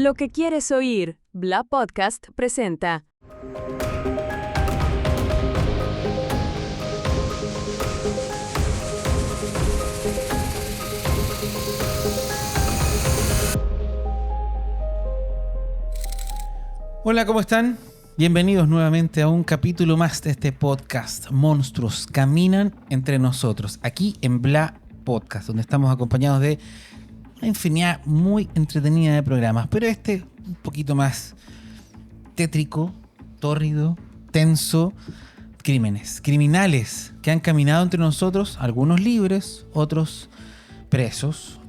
Lo que quieres oír, Bla Podcast presenta. Hola, ¿cómo están? Bienvenidos nuevamente a un capítulo más de este podcast. Monstruos caminan entre nosotros, aquí en Bla Podcast, donde estamos acompañados de una infinidad muy entretenida de programas, pero este un poquito más tétrico, tórrido, tenso. Criminales que han caminado entre nosotros, algunos libres, otros presos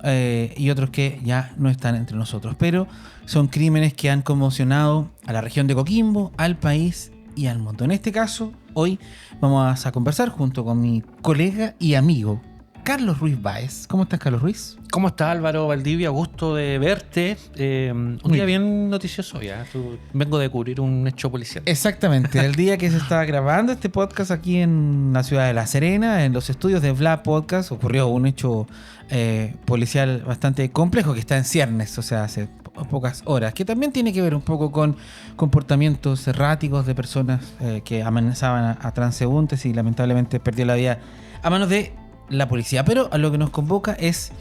y otros que ya no están entre nosotros, pero son crímenes que han conmocionado a la región de Coquimbo, al país y al mundo. En este caso, hoy vamos a conversar junto con mi colega y amigo Carlos Ruiz Báez. ¿Cómo estás, Carlos Ruiz? ¿Cómo estás, Álvaro Valdivia? Gusto de verte. Un día bien noticioso ya. Vengo de cubrir un hecho policial. Exactamente. El día que se estaba grabando este podcast aquí en la ciudad de La Serena, en los estudios de Bla Podcast, ocurrió un hecho policial bastante complejo que está en ciernes, o sea, hace pocas horas, que también tiene que ver un poco con comportamientos erráticos de personas que amenazaban a transeúntes y lamentablemente perdió la vida a manos de la policía. Pero a lo que nos convoca es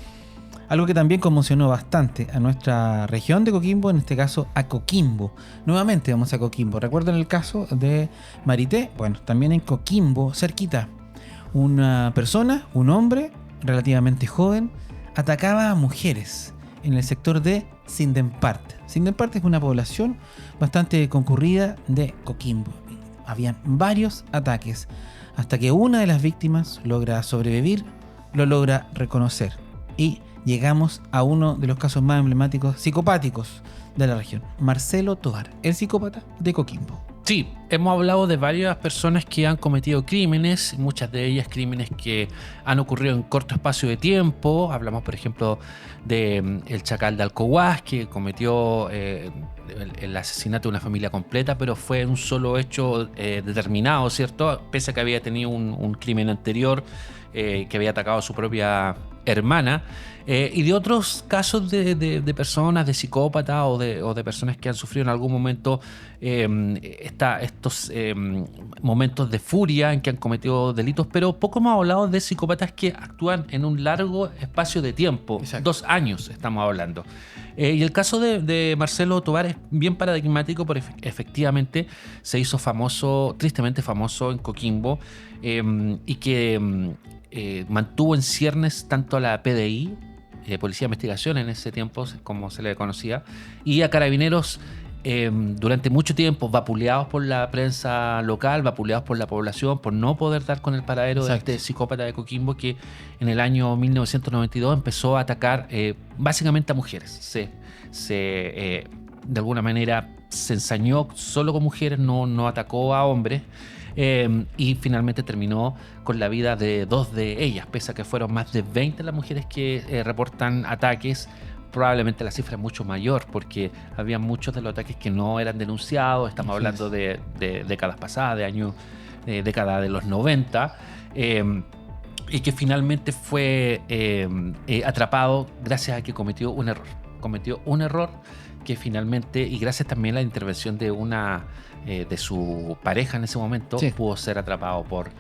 algo que también conmocionó bastante a nuestra región de Coquimbo, en este caso a Coquimbo. Nuevamente vamos a Coquimbo. ¿Recuerdan el caso de Marité? Bueno, también en Coquimbo, cerquita, una persona, un hombre relativamente joven, atacaba a mujeres en el sector de Sindemparte. Sindemparte es una población bastante concurrida de Coquimbo. Habían varios ataques, hasta que una de las víctimas logra sobrevivir, lo logra reconocer. Y llegamos a uno de los casos más emblemáticos psicopáticos de la región, Marcelo Tovar, el psicópata de Coquimbo. Sí, hemos hablado de varias personas que han cometido crímenes, muchas de ellas crímenes que han ocurrido en corto espacio de tiempo. Hablamos, por ejemplo, de el Chacal de Alcohuás, que cometió el asesinato de una familia completa, pero fue un solo hecho determinado, ¿cierto? Pese a que había tenido un crimen anterior, que había atacado a su propia hermana, y de otros casos de personas, de psicópatas o de personas que han sufrido en algún momento estos momentos de furia en que han cometido delitos, pero poco hemos hablado de psicópatas que actúan en un largo espacio de tiempo. Exacto. 2 años estamos hablando. Y el caso de Marcelo Tovar es bien paradigmático porque efectivamente se hizo famoso, tristemente famoso en Coquimbo, y que mantuvo en ciernes tanto a la PDI, Policía de Investigación en ese tiempo, como se le conocía, y a Carabineros durante mucho tiempo, vapuleados por la prensa local, vapuleados por la población, por no poder dar con el paradero. Exacto. De este psicópata de Coquimbo que en el año 1992 empezó a atacar básicamente a mujeres. De alguna manera se ensañó solo con mujeres, no atacó a hombres. Y finalmente terminó con la vida de 2 de ellas, pese a que fueron más de 20 las mujeres que reportan ataques. Probablemente la cifra es mucho mayor porque había muchos de los ataques que no eran denunciados. Estamos hablando de décadas pasadas, década de los 90, y que finalmente fue atrapado gracias a que cometió un error que finalmente, y gracias también a la intervención de de su pareja en ese momento, sí, pudo ser atrapado por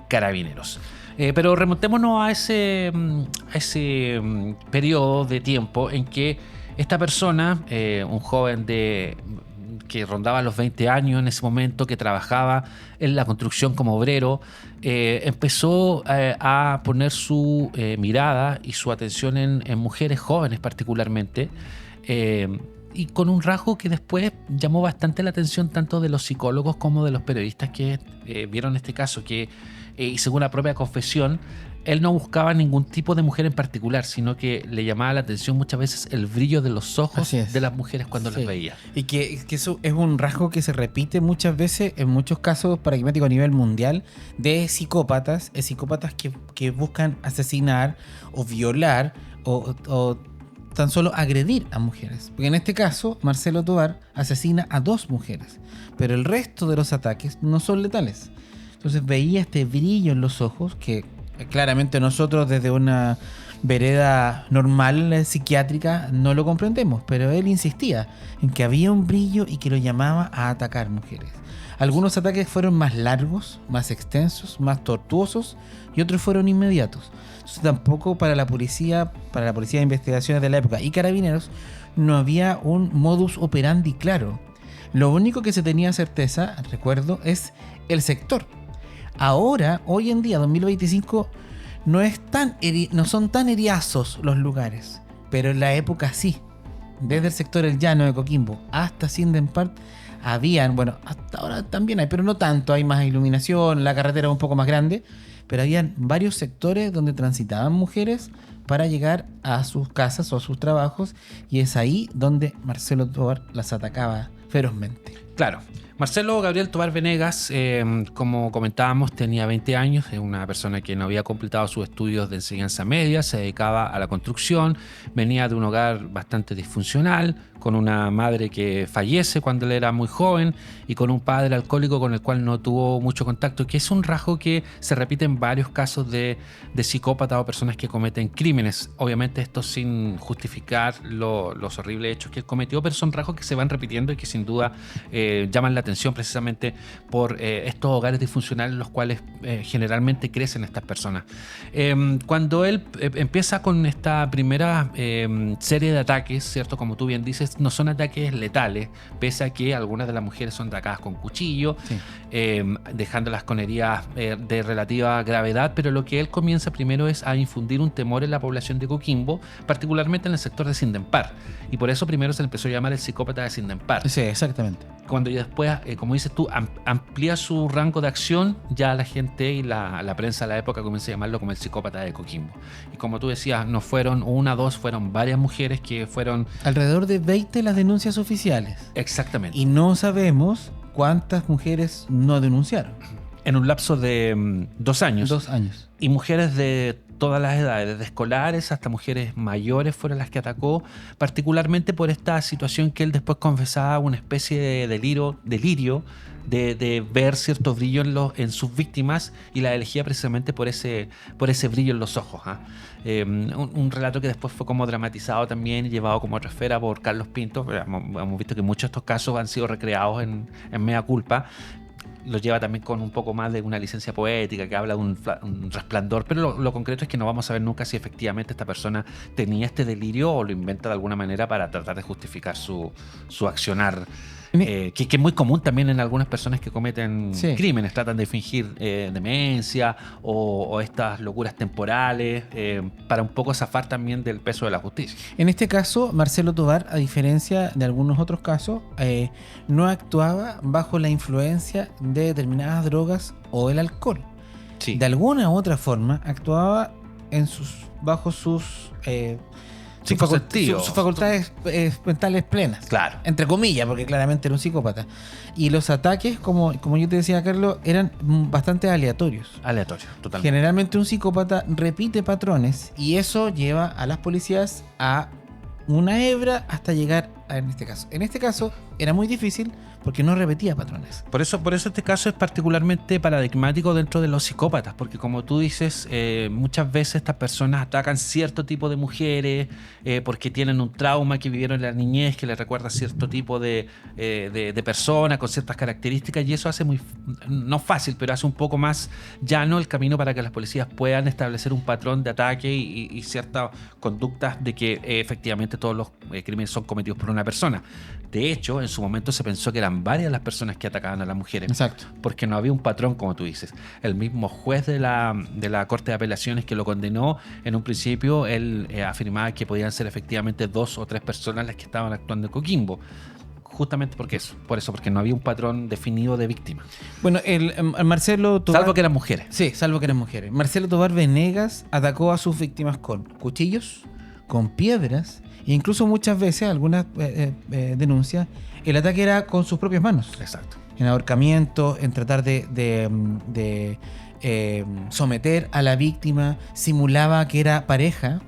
Carabineros. Pero remontémonos a ese periodo de tiempo en que esta persona, un joven que rondaba los 20 años en ese momento, que trabajaba en la construcción como obrero, empezó a poner su mirada y su atención en mujeres jóvenes particularmente, y con un rasgo que después llamó bastante la atención tanto de los psicólogos como de los periodistas que vieron este caso, que y según la propia confesión, él no buscaba ningún tipo de mujer en particular, sino que le llamaba la atención muchas veces el brillo de los ojos de las mujeres cuando las veía. Y que eso es un rasgo que se repite muchas veces, en muchos casos paradigmáticos a nivel mundial, de psicópatas que buscan asesinar o violar o tan solo agredir a mujeres. Porque en este caso, Marcelo Tovar asesina a 2 mujeres, pero el resto de los ataques no son letales. Entonces veía este brillo en los ojos que claramente nosotros desde una vereda normal psiquiátrica no lo comprendemos, pero él insistía en que había un brillo y que lo llamaba a atacar mujeres. Algunos ataques fueron más largos, más extensos, más tortuosos y otros fueron inmediatos. Entonces, tampoco para la policía de investigaciones de la época y Carabineros no había un modus operandi claro. Lo único que se tenía certeza, recuerdo, es el sector. Ahora, hoy en día, 2025, no son tan heriazos los lugares, pero en la época sí. Desde el sector El Llano de Coquimbo hasta Sinden Park habían, bueno, hasta ahora también hay, pero no tanto, hay más iluminación, la carretera es un poco más grande, pero habían varios sectores donde transitaban mujeres para llegar a sus casas o a sus trabajos, y es ahí donde Marcelo Tovar las atacaba ferozmente. Claro. Marcelo Gabriel Tovar Venegas, como comentábamos, tenía 20 años, es una persona que no había completado sus estudios de enseñanza media, se dedicaba a la construcción, venía de un hogar bastante disfuncional, con una madre que fallece cuando él era muy joven y con un padre alcohólico con el cual no tuvo mucho contacto, que es un rasgo que se repite en varios casos de psicópatas o personas que cometen crímenes. Obviamente esto sin justificar los horribles hechos que él cometió, pero son rasgos que se van repitiendo y que sin duda llaman la atención precisamente por estos hogares disfuncionales en los cuales generalmente crecen estas personas. Cuando él empieza con esta primera serie de ataques, ¿cierto? Como tú bien dices, no son ataques letales, pese a que algunas de las mujeres son atacadas con cuchillo, sí, dejándolas con heridas de relativa gravedad, pero lo que él comienza primero es a infundir un temor en la población de Coquimbo, particularmente en el sector de Sinden Park, y por eso primero se le empezó a llamar el psicópata de Sinden Park. Sí, exactamente. Cuando ya después, como dices tú, amplía su rango de acción, ya la gente y la prensa de la época comienza a llamarlo como el psicópata de Coquimbo. Y como tú decías, no fueron una, dos, fueron varias mujeres que fueron... Alrededor de 20 las denuncias oficiales. Exactamente. Y no sabemos cuántas mujeres no denunciaron. En un lapso de 2 años. 2 años. Y mujeres de todas las edades, desde escolares hasta mujeres mayores fueron las que atacó, particularmente por esta situación que él después confesaba, una especie de delirio de ver cierto brillo en sus víctimas, y la elegía precisamente por ese brillo en los ojos. Un relato que después fue como dramatizado también y llevado como a otra esfera por Carlos Pinto. Hemos visto que muchos de estos casos han sido recreados en Mea Culpa. Lo lleva también con un poco más de una licencia poética que habla de un resplandor, pero lo concreto es que no vamos a ver nunca si efectivamente esta persona tenía este delirio o lo inventa de alguna manera para tratar de justificar su accionar, que es muy común también en algunas personas que cometen crímenes, tratan de fingir demencia o estas locuras temporales para un poco zafar también del peso de la justicia. En este caso, Marcelo Tovar, a diferencia de algunos otros casos, no actuaba bajo la influencia de determinadas drogas o el alcohol. Sí. De alguna u otra forma actuaba bajo sus facultades mentales plenas. Claro. Entre comillas, porque claramente era un psicópata. Y los ataques, como yo te decía, Carlos, eran bastante aleatorios. Aleatorios, totalmente. Generalmente un psicópata repite patrones y eso lleva a las policías a una hebra hasta llegar a este caso. En este caso era muy difícil porque no repetía patrones. Por eso este caso es particularmente paradigmático dentro de los psicópatas, porque como tú dices, muchas veces estas personas atacan cierto tipo de mujeres porque tienen un trauma que vivieron en la niñez que les recuerda a cierto tipo de persona con ciertas características, y eso hace no fácil, pero hace un poco más llano el camino para que las policías puedan establecer un patrón de ataque y ciertas conductas de que efectivamente todos los crímenes son cometidos por una persona. De hecho, en su momento se pensó que eran varias las personas que atacaban a las mujeres. Exacto. Porque no había un patrón, como tú dices. El mismo juez de la Corte de Apelaciones que lo condenó, en un principio, él afirmaba que podían ser efectivamente 2 o 3 personas las que estaban actuando en Coquimbo. Justamente porque no había un patrón definido de víctima. Bueno, el Marcelo Tovar... Salvo que eran mujeres. Sí, salvo que eran mujeres. Marcelo Tovar Venegas atacó a sus víctimas con cuchillos, con piedras, e incluso muchas veces, algunas denuncias, el ataque era con sus propias manos. Exacto. En ahorcamiento, en tratar de someter a la víctima, simulaba que era pareja,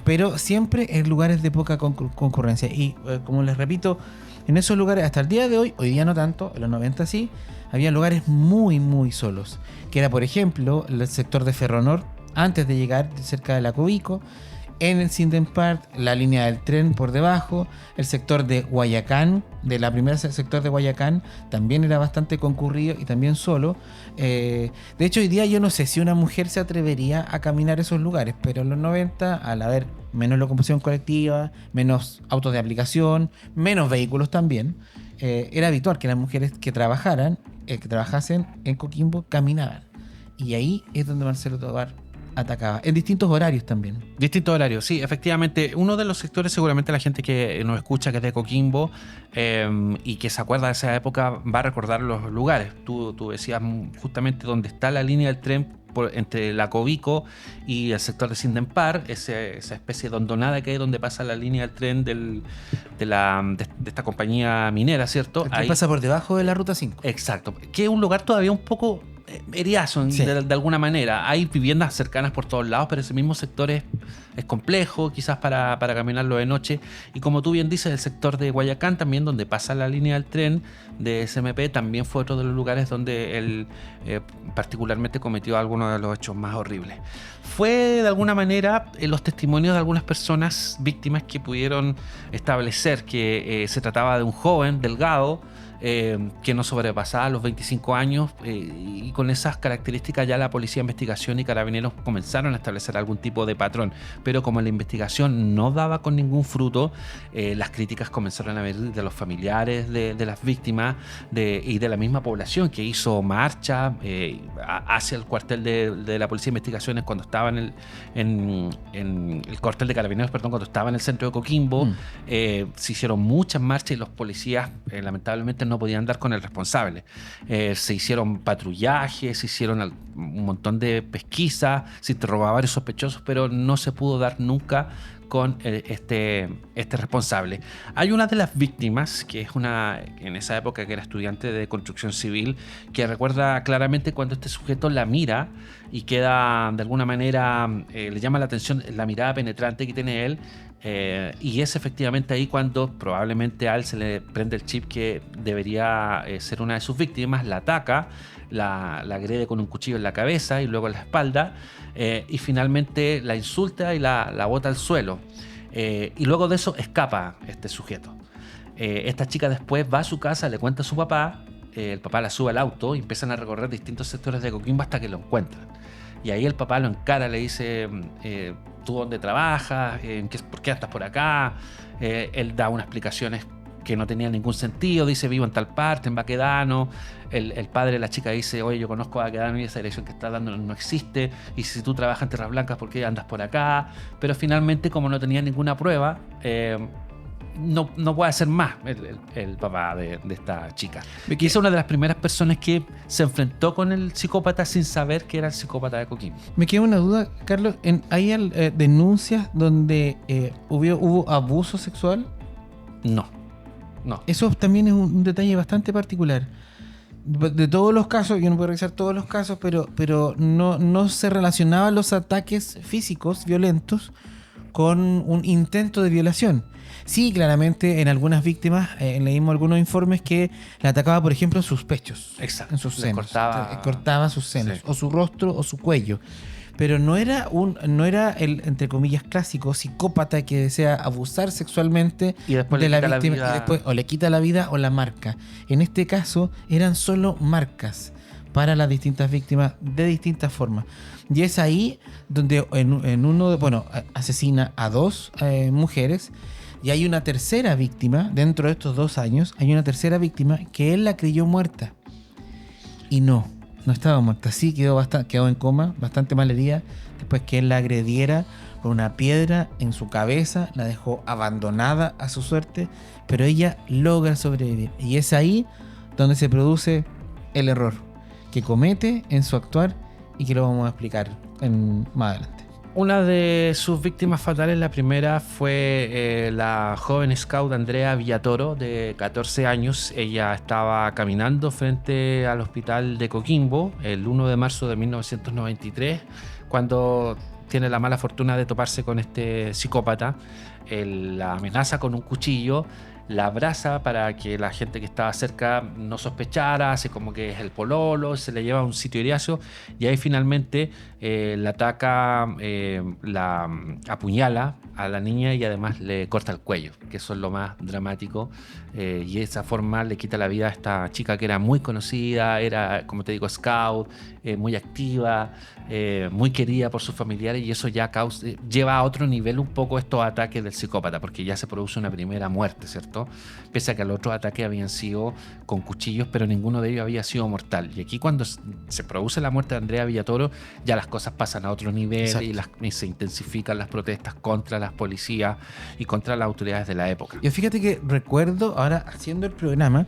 pero siempre en lugares de poca concurrencia. Y como les repito, en esos lugares, hasta el día de hoy día no tanto, en los 90 sí, había lugares muy, muy solos. Que era, por ejemplo, el sector de Ferronor, antes de llegar cerca de la Covico, en el Sinden Park, la línea del tren por debajo, el sector de Guayacán, de la primera sector de Guayacán, también era bastante concurrido y también solo. De hecho, hoy día yo no sé si una mujer se atrevería a caminar esos lugares, pero en los 90, al haber menos locomoción colectiva, menos autos de aplicación, menos vehículos también, era habitual que las mujeres que trabajasen en Coquimbo caminaban. Y ahí es donde Marcelo Tovar atacaba, en distintos horarios también. Distintos horarios, sí, efectivamente. Uno de los sectores, seguramente la gente que nos escucha, que es de Coquimbo y que se acuerda de esa época, va a recordar los lugares. Tú decías justamente donde está la línea del tren entre la Covico y el sector de Sinden Park, esa especie de hondonada que hay donde pasa la línea del tren de esta compañía minera, ¿cierto? El que pasa por debajo de la Ruta 5. Exacto, que es un lugar todavía un poco eriazo, sí, de alguna manera. Hay viviendas cercanas por todos lados, pero ese mismo sector es complejo, quizás para caminarlo de noche. Y como tú bien dices, el sector de Guayacán también, donde pasa la línea del tren de SMP, también fue otro de los lugares donde él particularmente cometió algunos de los hechos más horribles. Fue de alguna manera los testimonios de algunas personas víctimas que pudieron establecer que se trataba de un joven delgado, que no sobrepasaba los 25 años, y con esas características ya la Policía de Investigación y Carabineros comenzaron a establecer algún tipo de patrón, pero como la investigación no daba con ningún fruto, las críticas comenzaron a venir de los familiares de las víctimas y de la misma población, que hizo marcha hacia el cuartel de la Policía de Investigaciones cuando estaba en el cuartel de Carabineros, cuando estaba en el centro de Coquimbo. Se hicieron muchas marchas y los policías lamentablemente no podían dar con el responsable. Se hicieron patrullajes, se hicieron un montón de pesquisas, se interrogó a varios sospechosos, pero no se pudo dar nunca con este responsable. Hay una de las víctimas, que es en esa época que era estudiante de construcción civil, que recuerda claramente cuando este sujeto la mira y queda de alguna manera, le llama la atención la mirada penetrante que tiene él. Y es efectivamente ahí cuando probablemente a él se le prende el chip que debería ser una de sus víctimas, la ataca, la agrede con un cuchillo en la cabeza y luego en la espalda, y finalmente la insulta y la bota al suelo, y luego de eso escapa este sujeto. Esta chica después va a su casa, le cuenta a su papá, el papá la sube al auto y empiezan a recorrer distintos sectores de Coquimbo hasta que lo encuentran. Y ahí el papá lo encara, le dice, ¿tú dónde trabajas? ¿Por qué estás por acá? Él da unas explicaciones que no tenían ningún sentido, dice, vivo en tal parte, en Baquedano. El padre de la chica dice, oye, yo conozco a Baquedano y esa dirección que estás dando no existe, y si tú trabajas en Tierras Blancas, ¿por qué andas por acá? Pero finalmente, como no tenía ninguna prueba, no puede hacer más el papá de esta chica. Y es una de las primeras personas que se enfrentó con el psicópata sin saber que era el psicópata de Coquimbo. Me queda una duda, Carlos. ¿Hay denuncias donde hubo abuso sexual? No. Eso también es un detalle bastante particular. De todos los casos, yo no puedo revisar todos los casos, pero no se relacionaban los ataques físicos violentos con un intento de violación. Sí, claramente en algunas víctimas leímos algunos informes que le atacaba, por ejemplo, en sus pechos. Exacto. En sus senos. Cortaba sus senos, sí. O su rostro o su cuello. Pero no era el, entre comillas, clásico psicópata que desea abusar sexualmente de la víctima y después o le quita la vida o la marca. En este caso eran solo marcas para las distintas víctimas de distintas formas. Y es ahí donde asesina a 2 mujeres. Y hay una tercera víctima, dentro de estos 2 años, hay una tercera víctima que él la creyó muerta. Y no estaba muerta. Sí, quedó en coma, bastante malherida, después que él la agrediera con una piedra en su cabeza, la dejó abandonada a su suerte, pero ella logra sobrevivir. Y es ahí donde se produce el error que comete en su actuar y que lo vamos a explicar más adelante. Una de sus víctimas fatales, la primera, fue la joven scout Andrea Villatoro, de 14 años. Ella estaba caminando frente al hospital de Coquimbo el 1 de marzo de 1993, cuando tiene la mala fortuna de toparse con este psicópata. Él la amenaza con un cuchillo la abraza para que la gente que estaba cerca no sospechara, hace como que es el pololo, se le lleva a un sitio iriáceo y ahí finalmente la ataca, la apuñala a la niña y además le corta el cuello, que eso es lo más dramático, y de esa forma le quita la vida a esta chica que era muy conocida, era, como te digo, scout, muy activa, muy querida por sus familiares, y eso ya lleva a otro nivel un poco estos ataques del psicópata, porque ya se produce una primera muerte, ¿cierto? Pese a que los otros ataques habían sido con cuchillos, pero ninguno de ellos había sido mortal. Y aquí cuando se produce la muerte de Andrea Villatoro, ya las cosas pasan a otro nivel y se intensifican las protestas contra las policías y contra las autoridades de la época. Yo fíjate que recuerdo, ahora haciendo el programa,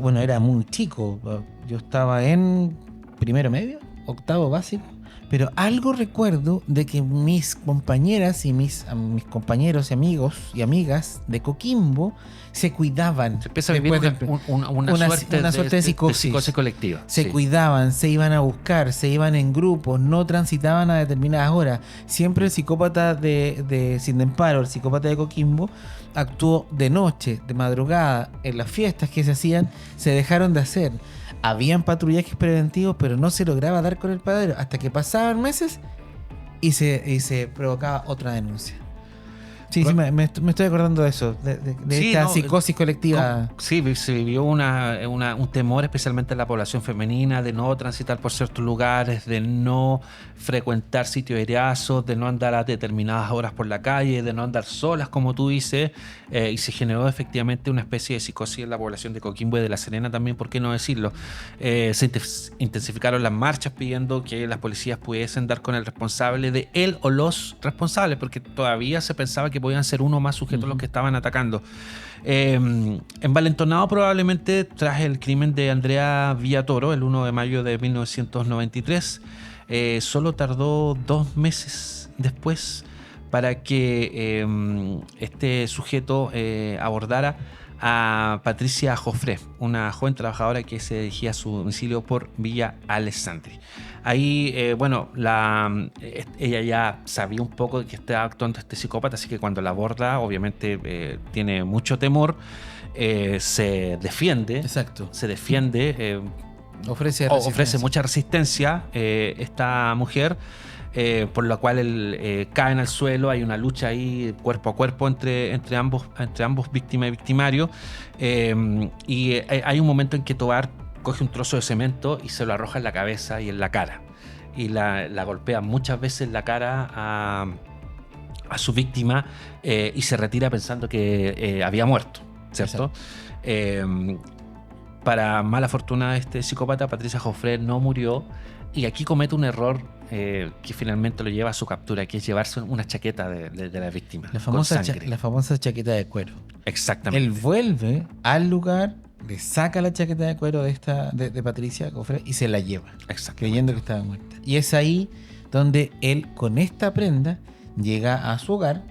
bueno, era muy chico, yo estaba en primero medio, octavo básico, pero algo recuerdo de que mis compañeras y mis compañeros y amigos y amigas de Coquimbo se cuidaban. Se empieza a vivir una suerte de psicosis colectiva. Se cuidaban, se iban a buscar, se iban en grupos, no transitaban a determinadas horas. Siempre el psicópata de Sindemparo, el psicópata de Coquimbo, actuó de noche, de madrugada, en las fiestas que se hacían, se dejaron de hacer. Habían patrullajes preventivos, pero no se lograba dar con el paradero hasta que pasaban meses y se provocaba otra denuncia. Sí, me estoy acordando de eso, de esta psicosis colectiva. Sí, se vivió un temor, especialmente en la población femenina, de no transitar por ciertos lugares, de no frecuentar sitios iriáceos, de no andar a determinadas horas por la calle, de no andar solas, como tú dices, y se generó efectivamente una especie de psicosis en la población de Coquimbo y de La Serena también, ¿por qué no decirlo? Se intensificaron las marchas pidiendo que las policías pudiesen dar con el responsable de él o los responsables, porque todavía se pensaba que podían ser uno más sujetos los que estaban atacando. Envalentonado probablemente tras el crimen de Andrea Villatoro, el 1 de mayo de 1993, solo tardó 2 meses después para que este sujeto abordara a Patricia Jofré, una joven trabajadora que se dirigía a su domicilio por Villa Alessandri. Ahí, ella ya sabía un poco de que estaba actuando este psicópata, así que cuando la aborda, obviamente tiene mucho temor, se defiende. Exacto. Se defiende, ofrece mucha resistencia esta mujer. Por lo cual caen al suelo, hay una lucha ahí cuerpo a cuerpo entre ambos víctima y victimario, y hay un momento en que Tobar coge un trozo de cemento y se lo arroja en la cabeza y en la cara, y la golpea muchas veces en la cara a su víctima, y se retira pensando que había muerto, ¿cierto? Para mala fortuna de este psicópata, Patricia Jofré no murió, y aquí comete un error que finalmente lo lleva a su captura, que es llevarse una chaqueta de la víctima. La famosa chaqueta de cuero. Exactamente. Él vuelve al lugar, le saca la chaqueta de cuero de Patricia Jofré y se la lleva, creyendo que estaba muerta. Y es ahí donde él, con esta prenda, llega a su hogar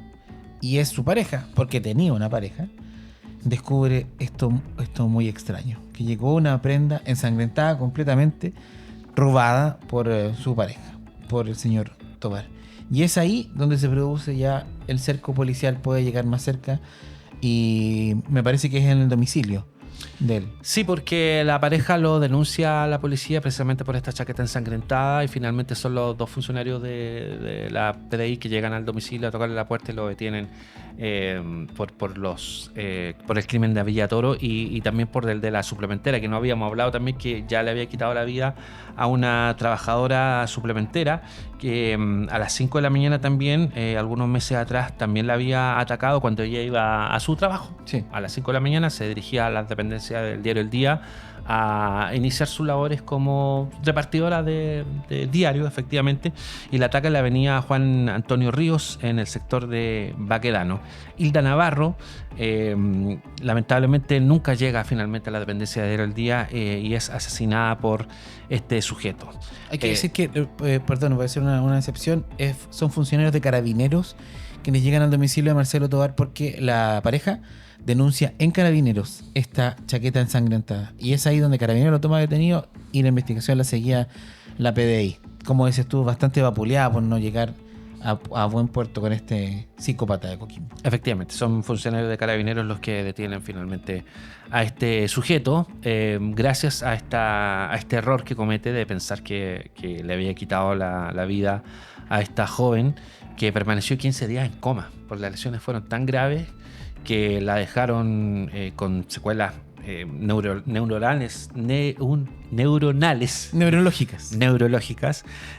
y es su pareja, porque tenía una pareja. Descubre esto muy extraño, que llegó una prenda ensangrentada completamente, robada por su pareja, por el señor Tobar. Y es ahí donde se produce ya el cerco policial, puede llegar más cerca, y me parece que es en el domicilio de él. Sí, porque la pareja lo denuncia a la policía precisamente por esta chaqueta ensangrentada, y finalmente son los 2 funcionarios de la PDI que llegan al domicilio a tocarle la puerta y lo detienen por el crimen de Villatoro, y también por el de la suplementera, que no habíamos hablado también, que ya le había quitado la vida a una trabajadora suplementera que a las 5 de la mañana también, algunos meses atrás, también la había atacado cuando ella iba a su trabajo. Sí. A las 5 de la mañana se dirigía a las dependencias del diario El Día a iniciar sus labores como repartidora de diario, efectivamente, y la ataca en la avenida Juan Antonio Ríos, en el sector de Baquedano. Hilda Navarro lamentablemente nunca llega finalmente a la dependencia de diario El Día, y es asesinada por este sujeto. Hay que decir que, perdón, voy a hacer una excepción, son funcionarios de Carabineros quienes llegan al domicilio de Marcelo Tobar, porque la pareja denuncia en Carabineros esta chaqueta ensangrentada, y es ahí donde Carabineros lo toma detenido y la investigación la seguía la PDI. Como dices tú, bastante vapuleada por no llegar a buen puerto con este psicópata de Coquimbo. Efectivamente, son funcionarios de Carabineros los que detienen finalmente a este sujeto, gracias a este error que comete de pensar que le había quitado la vida a esta joven, que permaneció 15 días en coma, porque las lesiones fueron tan graves que la dejaron con secuelas neurológicas,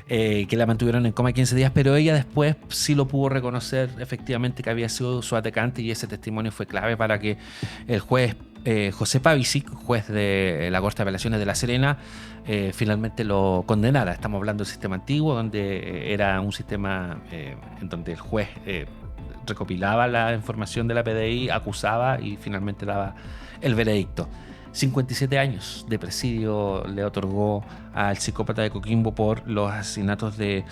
que la mantuvieron en coma 15 días, pero ella después sí lo pudo reconocer efectivamente que había sido su atacante, y ese testimonio fue clave para que el juez José Pavicic, juez de la Corte de Apelaciones de La Serena, finalmente lo condenara. Estamos hablando del sistema antiguo, donde era un sistema en donde el juez recopilaba la información de la PDI, acusaba y finalmente daba el veredicto. 57 años de presidio le otorgó al psicópata de Coquimbo por los asesinatos de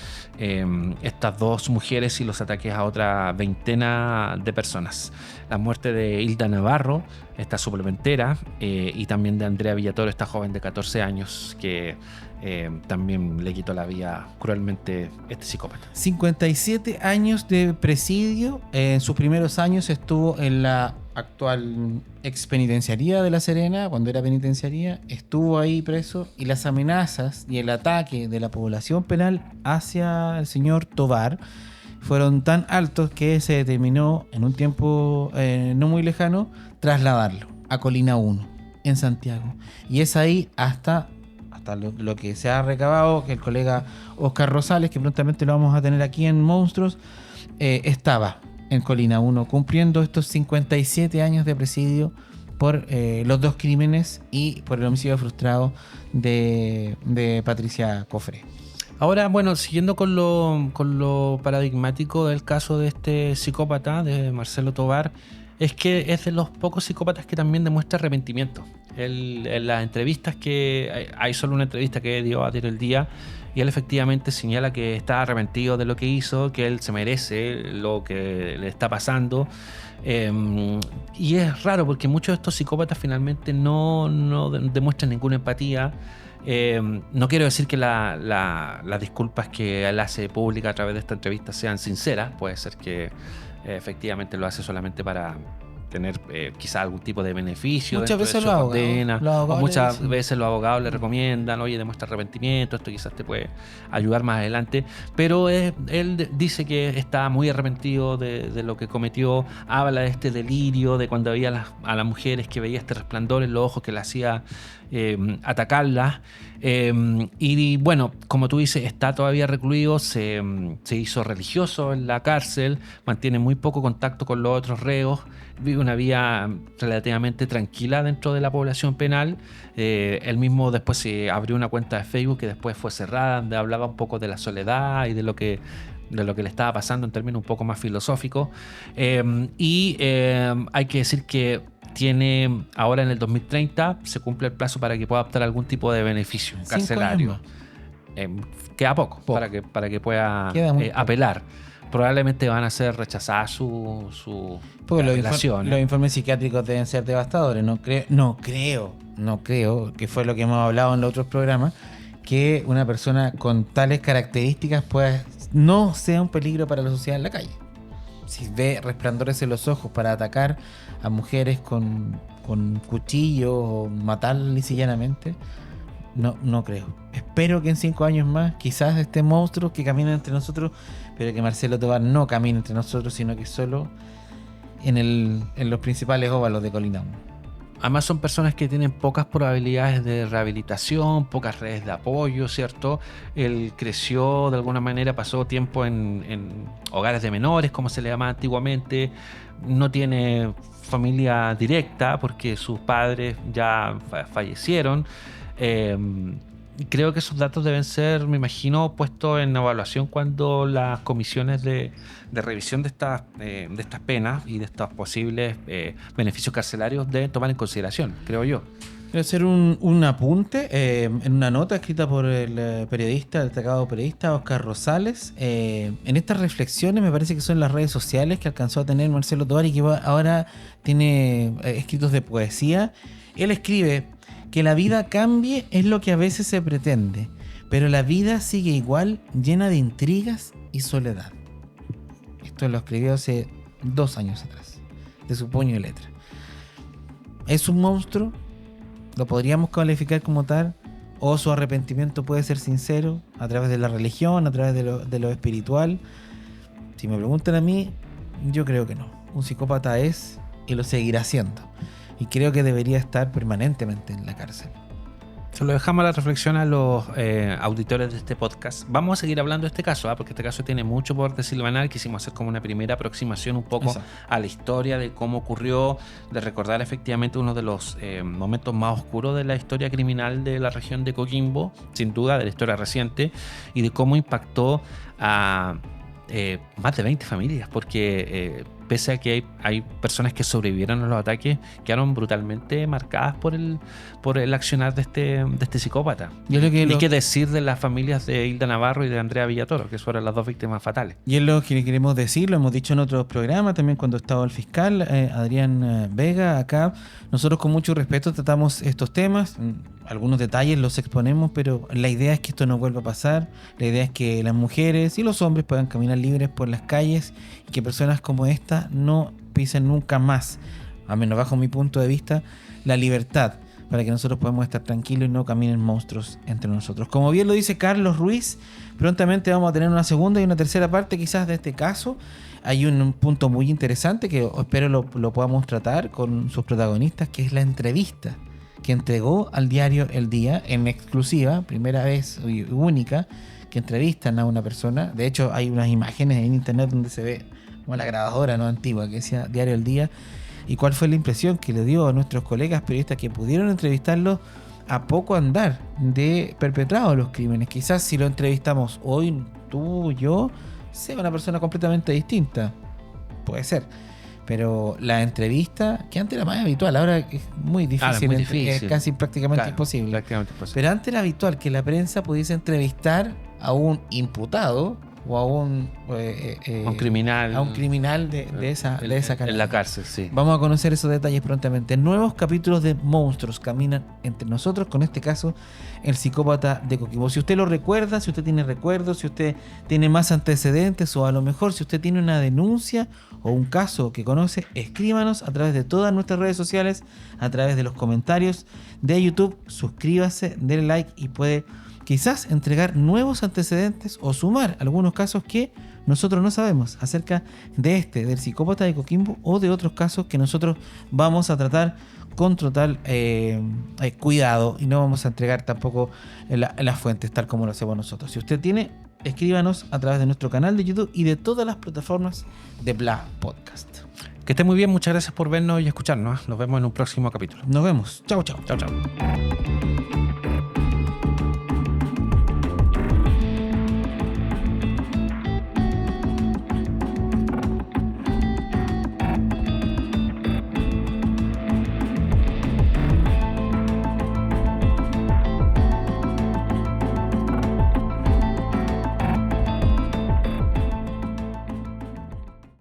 estas dos mujeres y los ataques a otra veintena de personas. La muerte de Hilda Navarro, esta suplementera, y también de Andrea Villatoro, esta joven de 14 años que también le quitó la vida cruelmente este psicópata. 57 años de presidio. En sus primeros años estuvo en la actual expenitenciaría de La Serena, cuando era penitenciaría, estuvo ahí preso, y las amenazas y el ataque de la población penal hacia el señor Tovar fueron tan altos que se determinó en un tiempo no muy lejano trasladarlo a Colina 1 en Santiago, y es ahí hasta lo que se ha recabado, que el colega Oscar Rosales, que prontamente lo vamos a tener aquí en Monstruos, estaba en Colina 1 cumpliendo estos 57 años de presidio por los dos crímenes y por el homicidio frustrado de Patricia Cofré. Ahora, bueno, siguiendo con lo paradigmático del caso de este psicópata, de Marcelo Tovar, es que es de los pocos psicópatas que también demuestra arrepentimiento. En las entrevistas hay solo una entrevista que dio a Diario El Día, y él efectivamente señala que está arrepentido de lo que hizo, que él se merece lo que le está pasando. Y es raro porque muchos de estos psicópatas finalmente no demuestran ninguna empatía. No quiero decir que las disculpas que él hace pública a través de esta entrevista sean sinceras. Puede ser que efectivamente lo hace solamente para tener quizás algún tipo de beneficio. Muchas veces los abogados, muchas veces los abogados le recomiendan, oye, demuestra arrepentimiento, esto quizás te puede ayudar más adelante, pero él dice que está muy arrepentido de lo que cometió. Habla de este delirio, de cuando veía a las mujeres, que veía este resplandor en los ojos que le hacía atacarlas, y bueno, como tú dices, está todavía recluido, se hizo religioso en la cárcel, mantiene muy poco contacto con los otros reos, vive una vida relativamente tranquila dentro de la población penal. Él mismo después se abrió una cuenta de Facebook que después fue cerrada, donde hablaba un poco de la soledad y de lo que le estaba pasando en términos un poco más filosóficos. Hay que decir que tiene ahora, en el 2030, se cumple el plazo para que pueda optar a algún tipo de beneficio carcelario. Queda poco para que pueda apelar. Probablemente van a ser rechazadas su apelación. Los informes psiquiátricos deben ser devastadores. No creo, que fue lo que hemos hablado en los otros programas, que una persona con tales características no sea un peligro para la sociedad en la calle. Si ve resplandores en los ojos para atacar a mujeres con cuchillos o matarlas lisa y llanamente, no creo. Espero que en 5 años más quizás este monstruo que camina entre nosotros, pero que Marcelo Tovar no camine entre nosotros, sino que solo en los principales óvalos de Colina 1. Además son personas que tienen pocas probabilidades de rehabilitación, pocas redes de apoyo, ¿cierto? Él creció de alguna manera, pasó tiempo en hogares de menores, como se le llamaba antiguamente. No tiene familia directa porque sus padres ya fallecieron. Creo que esos datos deben ser, me imagino, puestos en evaluación cuando las comisiones de revisión de estas penas y de estos posibles beneficios carcelarios deben tomar en consideración, creo yo. Quiero hacer un apunte en una nota escrita por el destacado periodista Oscar Rosales. En estas reflexiones, me parece que son las redes sociales que alcanzó a tener Marcelo Tovar y que ahora tiene escritos de poesía. Él escribe: que la vida cambie es lo que a veces se pretende, pero la vida sigue igual, llena de intrigas y soledad. esto lo escribió hace 2 años atrás, de su puño y letra. ¿Es un monstruo? ¿Lo podríamos calificar como tal? ¿O su arrepentimiento puede ser sincero a través de la religión, a través de lo espiritual? Si me preguntan a mí, yo creo que no. Un psicópata es y lo seguirá siendo. Y creo que debería estar permanentemente en la cárcel. Se lo dejamos a la reflexión a los auditores de este podcast. Vamos a seguir hablando de este caso, porque este caso tiene mucho por desilvanar. Quisimos hacer como una primera aproximación un poco a la historia de cómo ocurrió, de recordar efectivamente uno de los momentos más oscuros de la historia criminal de la región de Coquimbo, sin duda, de la historia reciente, y de cómo impactó a más de 20 familias, porque pese a que hay personas que sobrevivieron a los ataques, quedaron brutalmente marcadas por el accionar de este psicópata. Y qué decir de las familias de Hilda Navarro y de Andrea Villatoro, que fueron las 2 víctimas fatales. Y es lo que queremos decir, lo hemos dicho en otros programas, también cuando estaba el fiscal Adrián Vega acá. Nosotros con mucho respeto tratamos estos temas, algunos detalles los exponemos, pero la idea es que esto no vuelva a pasar. La idea es que las mujeres y los hombres puedan caminar libres por las calles y que personas como esta no pisen nunca más, a menos bajo mi punto de vista, la libertad, para que nosotros podamos estar tranquilos y no caminen monstruos entre nosotros. Como bien lo dice Carlos Ruiz, prontamente vamos a tener una segunda y una tercera parte quizás de este caso. Hay un punto muy interesante que espero lo podamos tratar con sus protagonistas, que es la entrevista que entregó al diario El Día en exclusiva, primera vez y única que entrevistan a una persona. De hecho, hay unas imágenes en internet donde se ve como la grabadora no antigua que decía Diario El Día. ¿Y cuál fue la impresión que le dio a nuestros colegas periodistas que pudieron entrevistarlo a poco andar de perpetrados los crímenes? Quizás si lo entrevistamos hoy, tú, yo, sea una persona completamente distinta. Puede ser. Pero la entrevista, que antes era más habitual, ahora es muy difícil, es casi prácticamente imposible. Pero antes era habitual que la prensa pudiese entrevistar a un imputado o a un criminal de esa calidad. En la cárcel, sí. Vamos a conocer esos detalles prontamente. Nuevos capítulos de Monstruos caminan entre nosotros, con este caso, el psicópata de Coquimbo. Si usted lo recuerda, si usted tiene recuerdos, si usted tiene más antecedentes, o a lo mejor si usted tiene una denuncia o un caso que conoce, escríbanos a través de todas nuestras redes sociales, a través de los comentarios de YouTube. Suscríbase, denle like y puede quizás entregar nuevos antecedentes o sumar algunos casos que nosotros no sabemos acerca del psicópata de Coquimbo, o de otros casos que nosotros vamos a tratar con total cuidado, y no vamos a entregar tampoco las fuentes tal como lo hacemos nosotros. Si usted tiene, escríbanos a través de nuestro canal de YouTube y de todas las plataformas de Bla Podcast. Que esté muy bien, muchas gracias por vernos y escucharnos. Nos vemos en un próximo capítulo. Nos vemos. Chau, chau. Chau, chau.